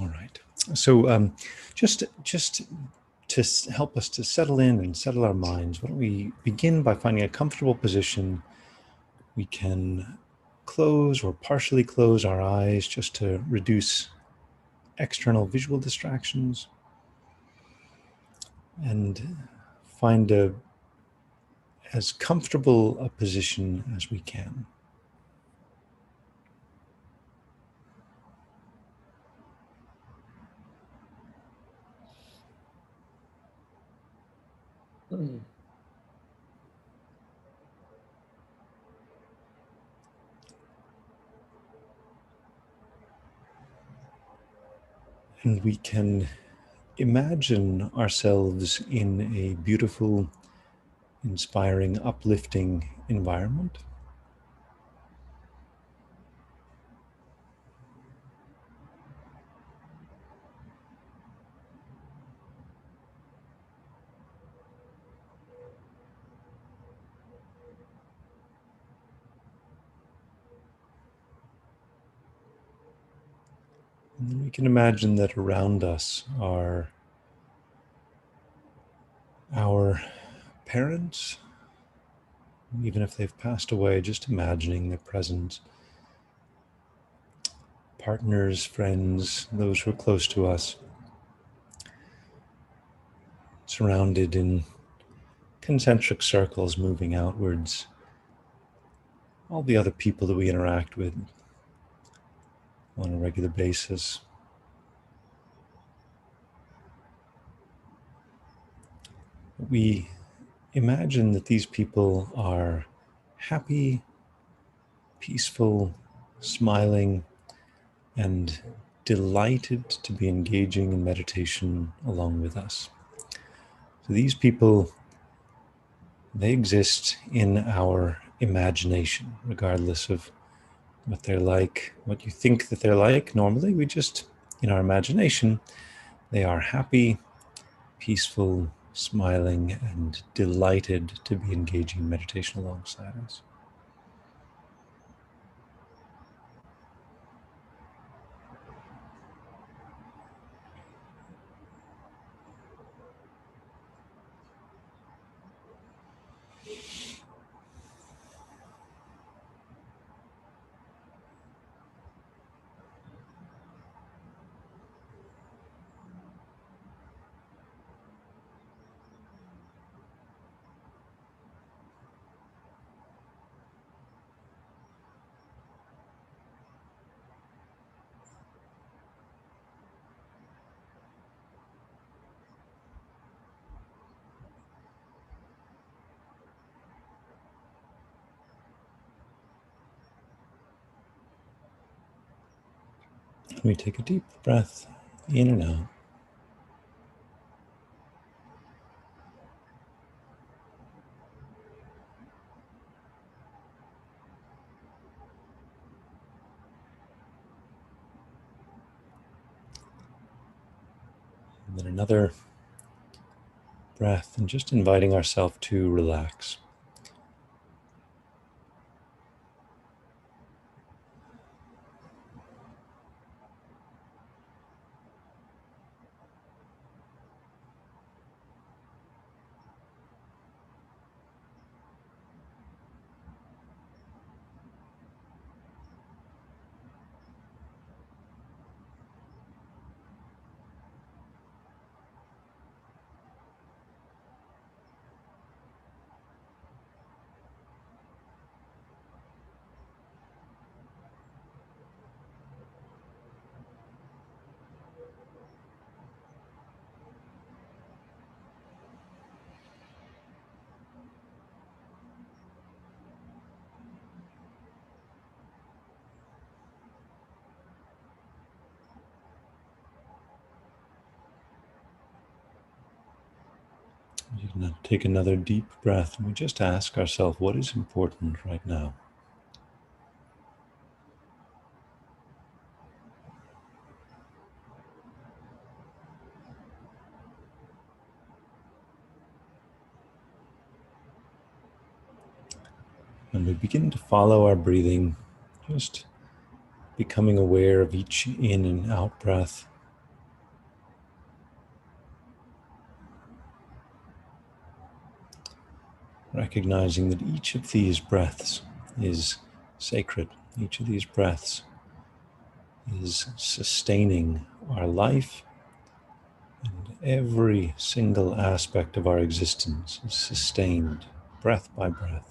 All right. So just to help us to settle in and settle our minds, why don't we begin by finding a comfortable position. We can close or partially close our eyes just to reduce external visual distractions, and find as comfortable a position as we can. And we can imagine ourselves in a beautiful, inspiring, uplifting environment. And then we can imagine that around us are our parents, even if they've passed away, just imagining their presence. Partners, friends, those who are close to us, surrounded in concentric circles moving outwards. All the other people that we interact with on a regular basis. We imagine that these people are happy, peaceful, smiling, and delighted to be engaging in meditation along with us. So these people, they exist in our imagination, regardless of what they're like, what you think that they're like. Normally, we just, in our imagination, they are happy, peaceful, smiling, and delighted to be engaging in meditation alongside us. We take a deep breath in and out. And then another breath, and just inviting ourselves to relax. You can take another deep breath, and we just ask ourselves, what is important right now? And we begin to follow our breathing, just becoming aware of each in and out breath. recognizing that each of these breaths is sacred. Each of these breaths is sustaining our life, and every single aspect of our existence is sustained breath by breath.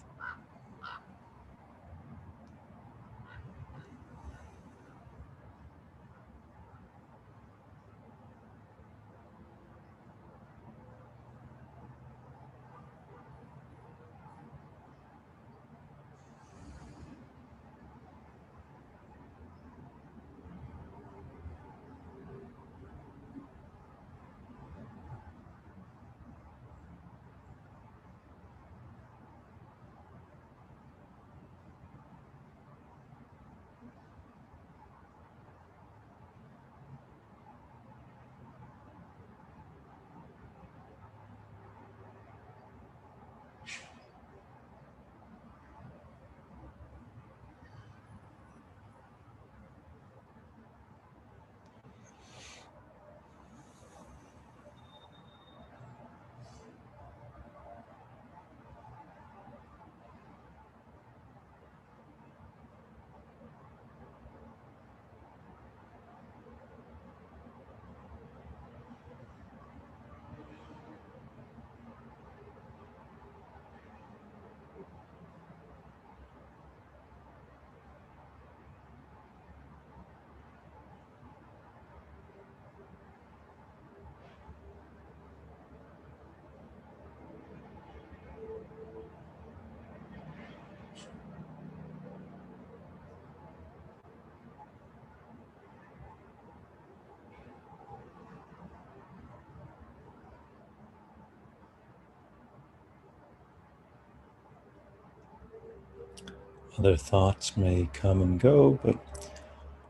Other thoughts may come and go, but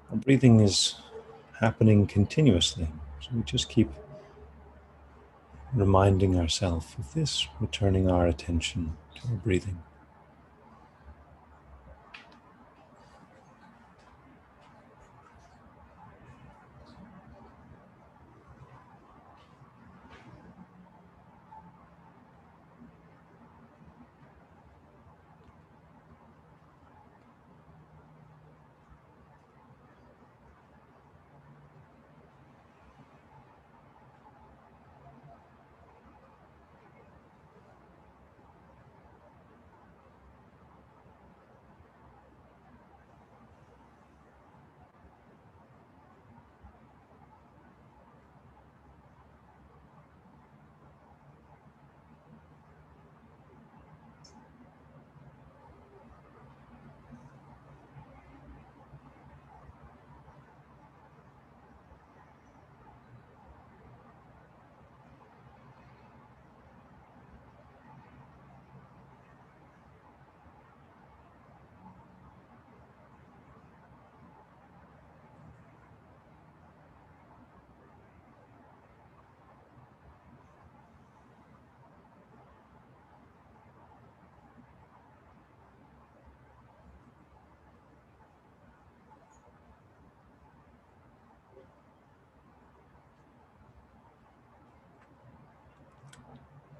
our breathing is happening continuously. So we just keep reminding ourselves of this, returning our attention to our breathing.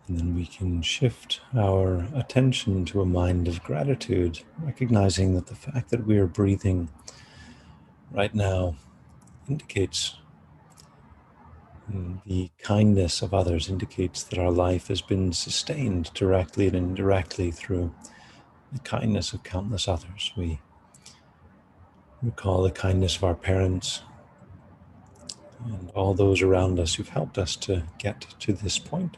And then we can shift our attention to a mind of gratitude, recognizing that the fact that we are breathing right now indicates the kindness of others, indicates that our life has been sustained directly and indirectly through the kindness of countless others. We recall the kindness of our parents and all those around us who've helped us to get to this point.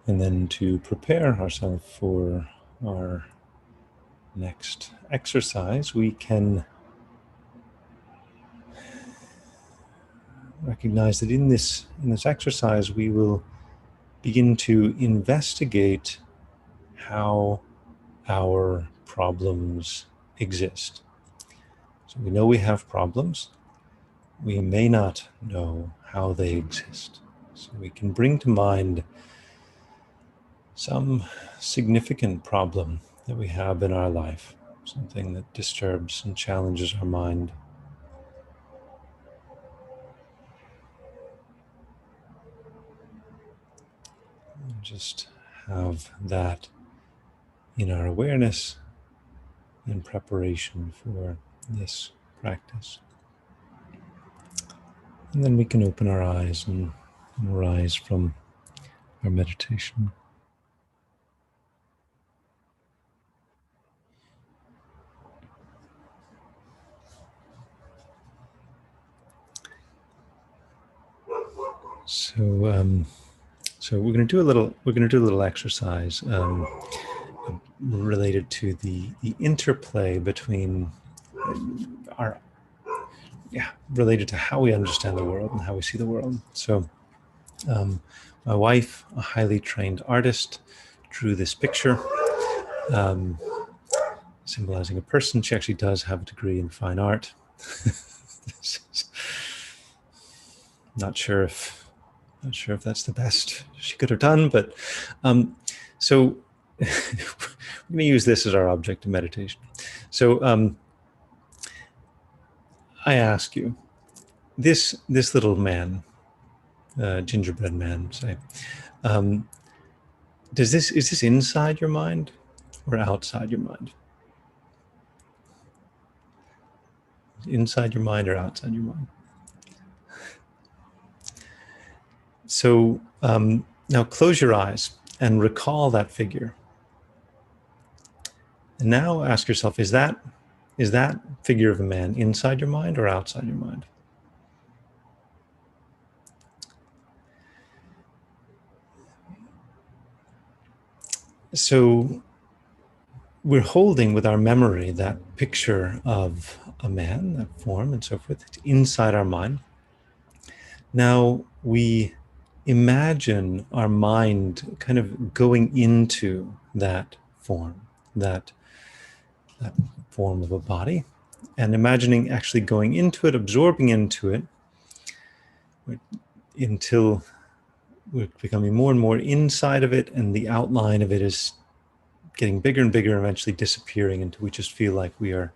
And then to prepare ourselves for our next exercise, we can recognize that in this exercise, we will begin to investigate how our problems exist. So we know we have problems. We may not know how they exist. So we can bring to mind some significant problem that we have in our life, something that disturbs and challenges our mind. And just have that in our awareness in preparation for this practice. And then we can open our eyes and rise from our meditation. So we're going to do a little exercise related to the interplay between related to how we understand the world and how we see the world. So my wife, a highly trained artist, drew this picture symbolizing a person. She actually does have a degree in fine art. Not sure if that's the best she could have done, but so we're going to use this as our object of meditation. So I ask you, this little man, gingerbread man, say, is this inside your mind or outside your mind? Inside your mind or outside your mind? So now close your eyes and recall that figure. And now ask yourself, is that figure of a man inside your mind or outside your mind? So we're holding with our memory that picture of a man, that form and so forth, inside our mind. Now we imagine our mind kind of going into that form, that form of a body, and imagining actually going into it, absorbing into it, until we're becoming more and more inside of it, and the outline of it is getting bigger and bigger, eventually disappearing until we just feel like we are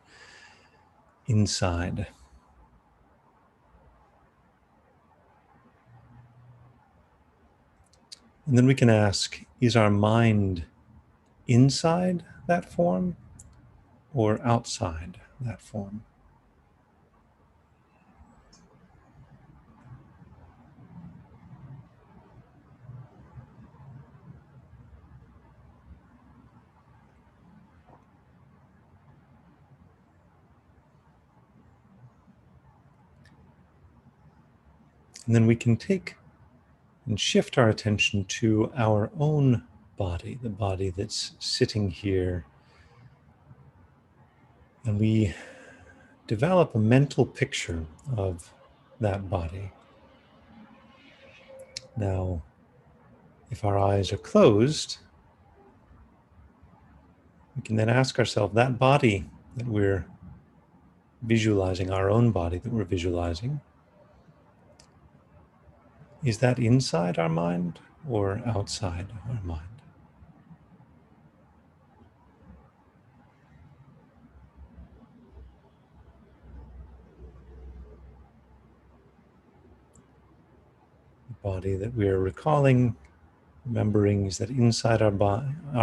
inside. And then we can ask, is our mind inside that form or outside that form? And then we can take and shift our attention to our own body, the body that's sitting here. And we develop a mental picture of that body. Now, if our eyes are closed, we can then ask ourselves, that body that we're visualizing, our own body that we're visualizing, is that inside our mind or outside our mind? The body that we are recalling, remembering, is that inside our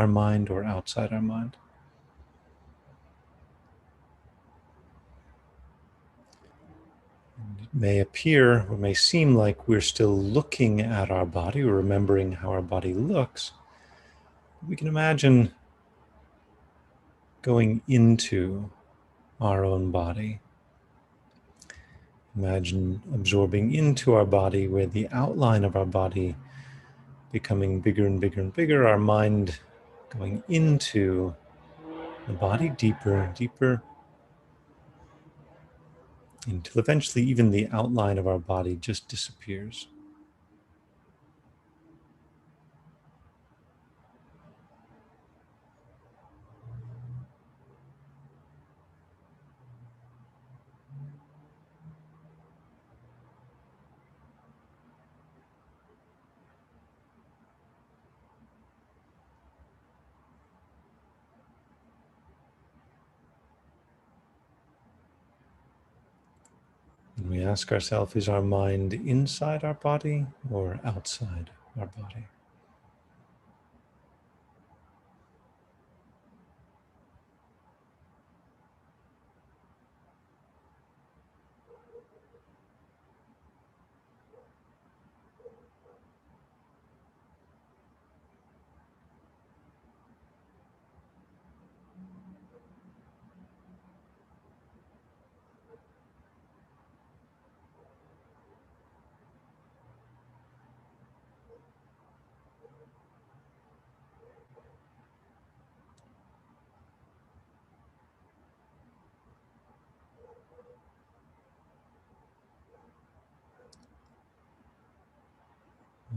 mind or outside our mind? It may appear or may seem like we're still looking at our body or remembering how our body looks. We can imagine going into our own body. Imagine absorbing into our body where the outline of our body becoming bigger and bigger and bigger, our mind going into the body deeper and deeper, until eventually even the outline of our body just disappears. And we ask ourselves, is our mind inside our body or outside our body?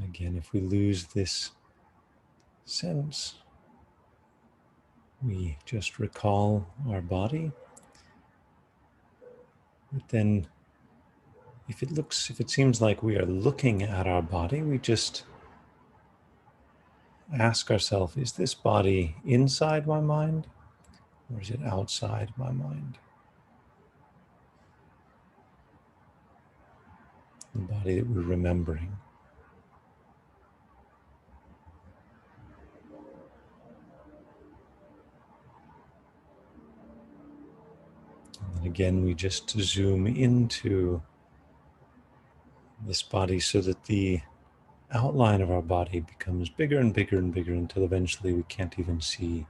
Again, if we lose this sense, we just recall our body. But then if it seems like we are looking at our body, we just ask ourselves, is this body inside my mind or is it outside my mind? The body that we're remembering. And again, we just zoom into this body so that the outline of our body becomes bigger and bigger and bigger until eventually we can't even see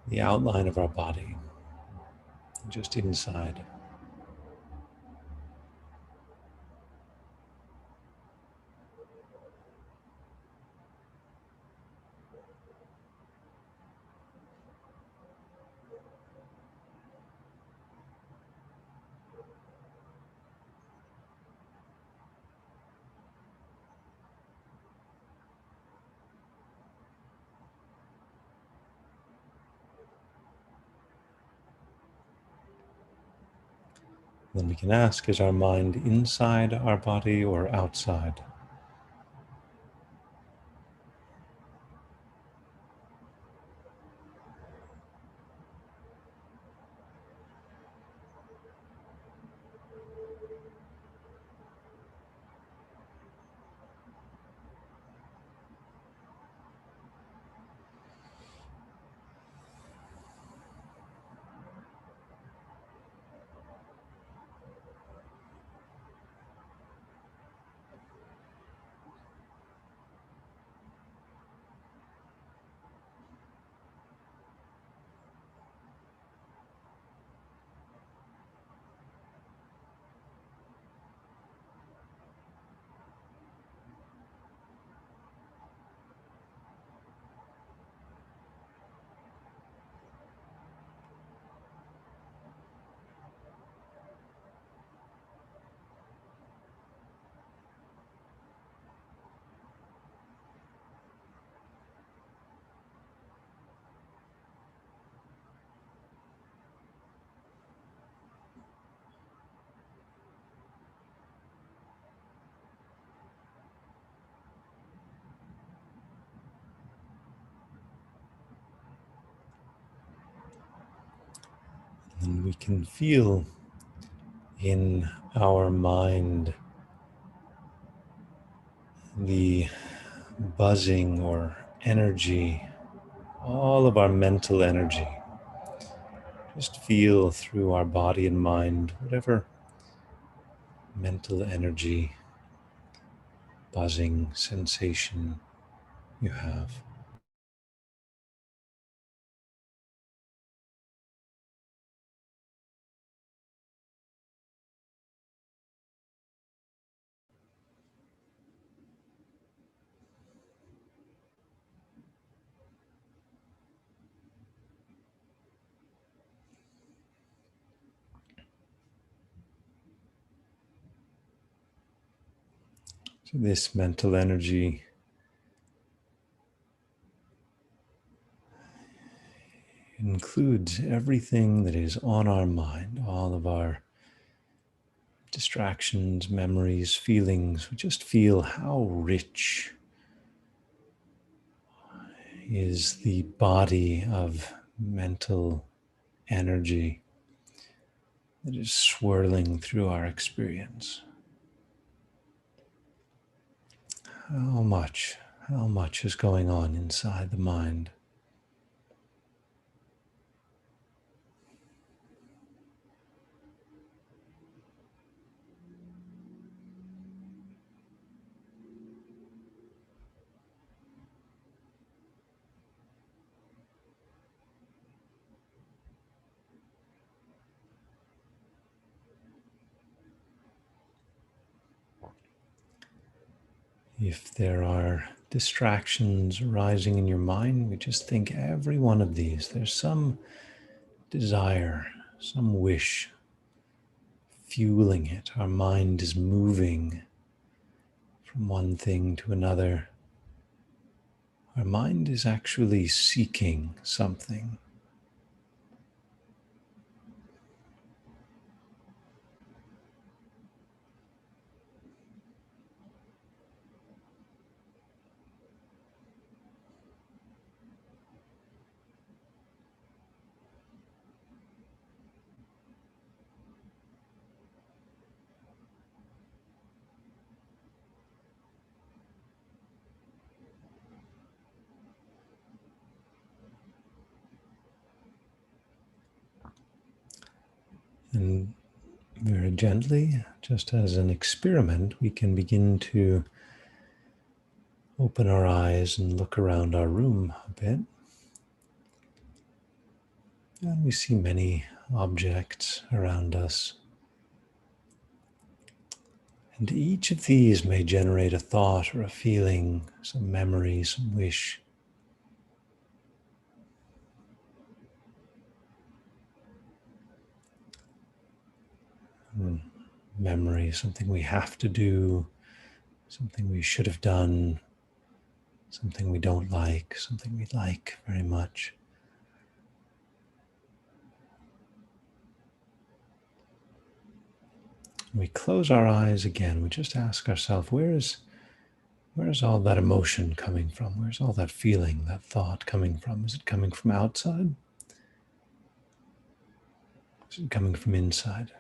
the outline of our body, just inside. Then we can ask, is our mind inside our body or outside? And we can feel in our mind the buzzing or energy, all of our mental energy. Just feel through our body and mind, whatever mental energy, buzzing sensation you have. So this mental energy includes everything that is on our mind, all of our distractions, memories, feelings. We just feel how rich is the body of mental energy that is swirling through our experience. How much is going on inside the mind? If there are distractions arising in your mind, we just think every one of these, there's some desire, some wish fueling it. Our mind is moving from one thing to another. Our mind is actually seeking something. And very gently, just as an experiment, we can begin to open our eyes and look around our room a bit. And we see many objects around us. And each of these may generate a thought or a feeling, some memory, some wish. Memory, something we have to do, something we should have done, something we don't like, something we like very much. We close our eyes again. We just ask ourselves, where's all that emotion coming from? Where's all that feeling, that thought coming from? Is it coming from outside? Is it coming from inside?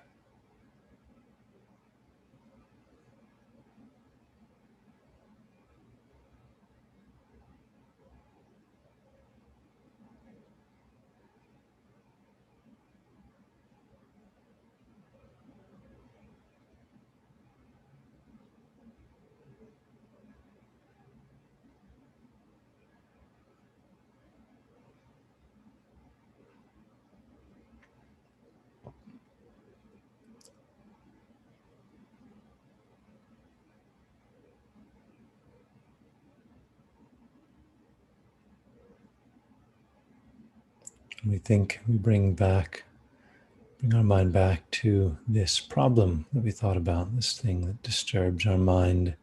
And we bring our mind back to this problem that we thought about, this thing that disturbs our mind,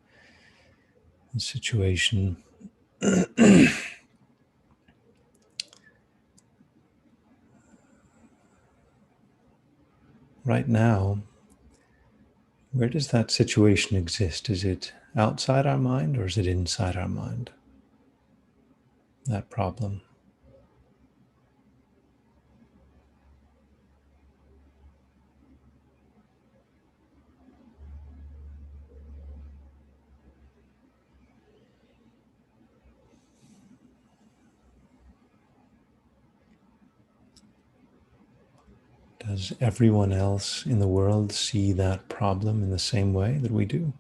the situation. Right now, where does that situation exist? Is it outside our mind or is it inside our mind? That problem. Does everyone else in the world see that problem in the same way that we do?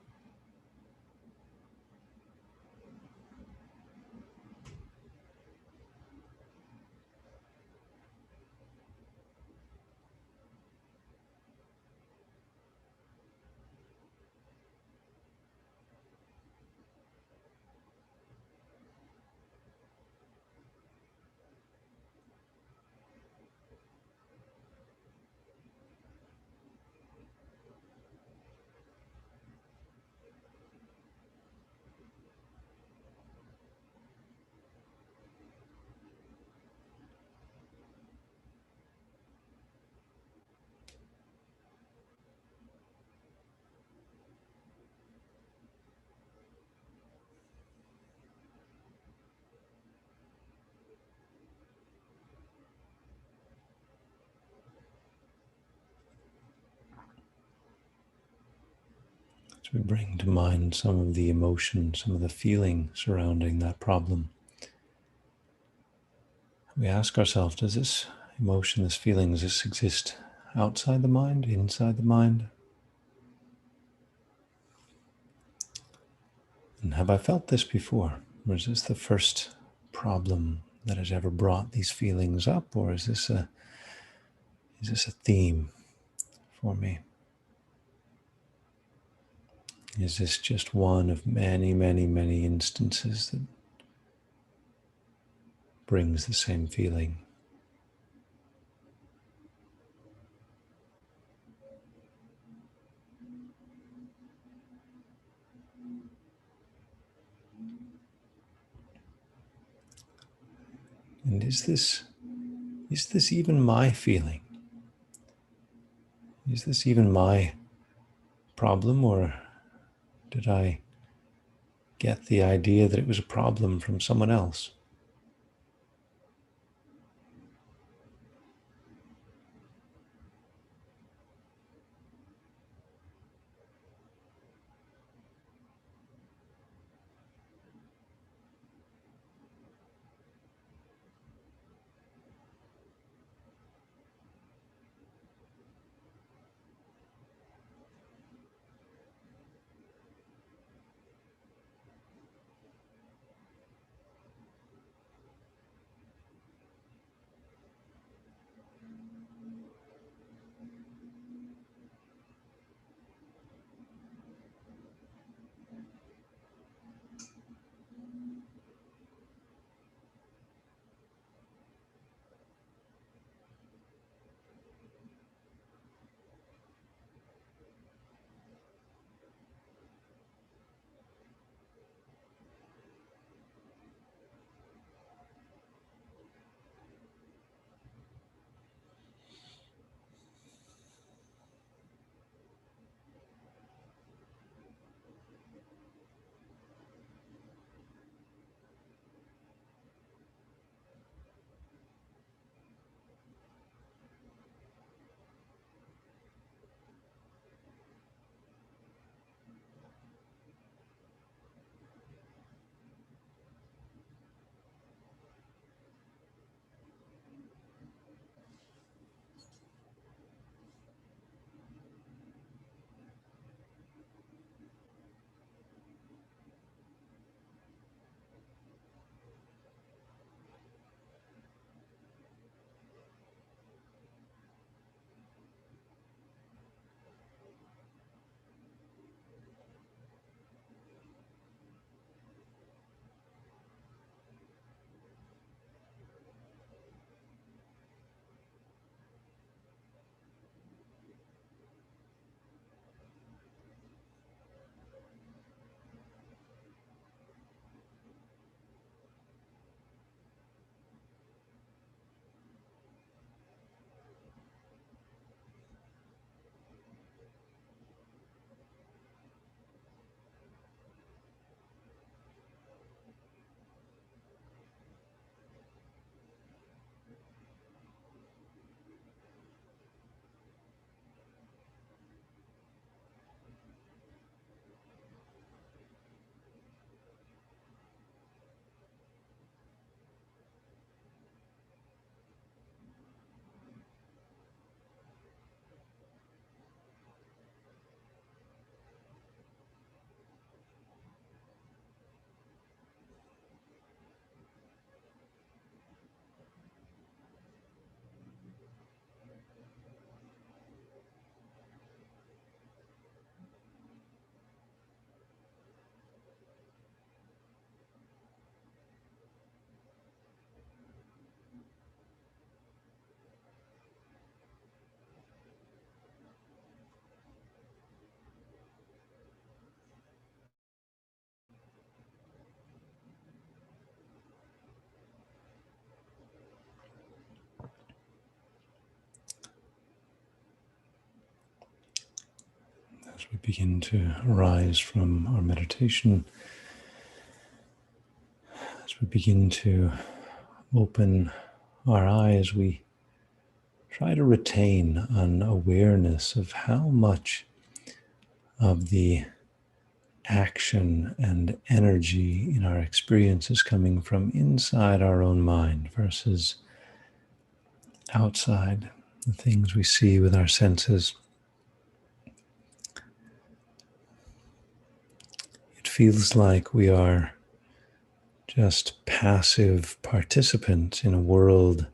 As we bring to mind some of the emotion, some of the feeling surrounding that problem, we ask ourselves, does this emotion, this feeling, does this exist outside the mind, inside the mind? And have I felt this before? Or is this the first problem that has ever brought these feelings up? Or is this a theme for me? Is this just one of many, many, many instances that brings the same feeling? And is this even my feeling? Is this even my problem, or did I get the idea that it was a problem from someone else? As we begin to rise from our meditation, as we begin to open our eyes, we try to retain an awareness of how much of the action and energy in our experiences coming from inside our own mind versus outside, the things we see with our senses. It feels like we are just passive participants in a world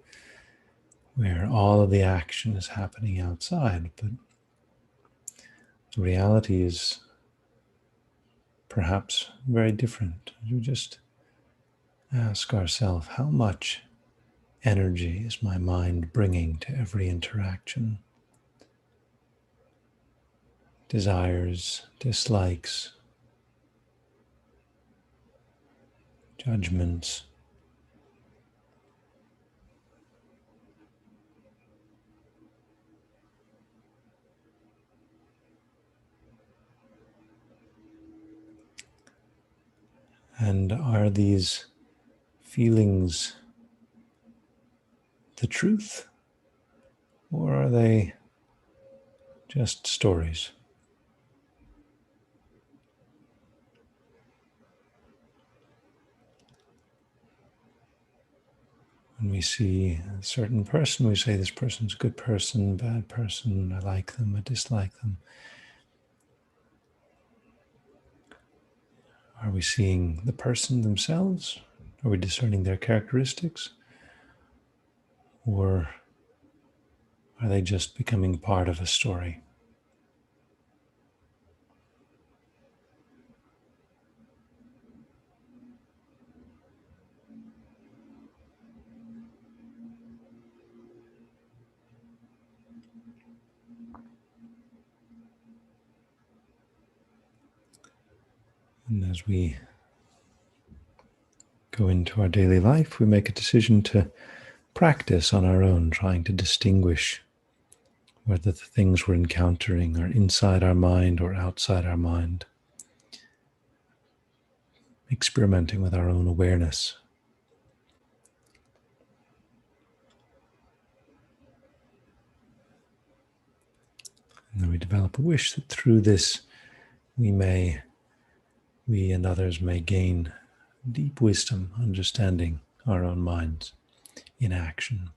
where all of the action is happening outside, but the reality is perhaps very different. We just ask ourselves, how much energy is my mind bringing to every interaction? Desires, dislikes, judgments. And are these feelings the truth, or are they just stories? When we see a certain person, we say this person's a good person, bad person, I like them, I dislike them. Are we seeing the person themselves? Are we discerning their characteristics? Or are they just becoming part of a story? And as we go into our daily life, we make a decision to practice on our own, trying to distinguish whether the things we're encountering are inside our mind or outside our mind, experimenting with our own awareness. And then we develop a wish that through this we and others may gain deep wisdom, understanding our own minds in action.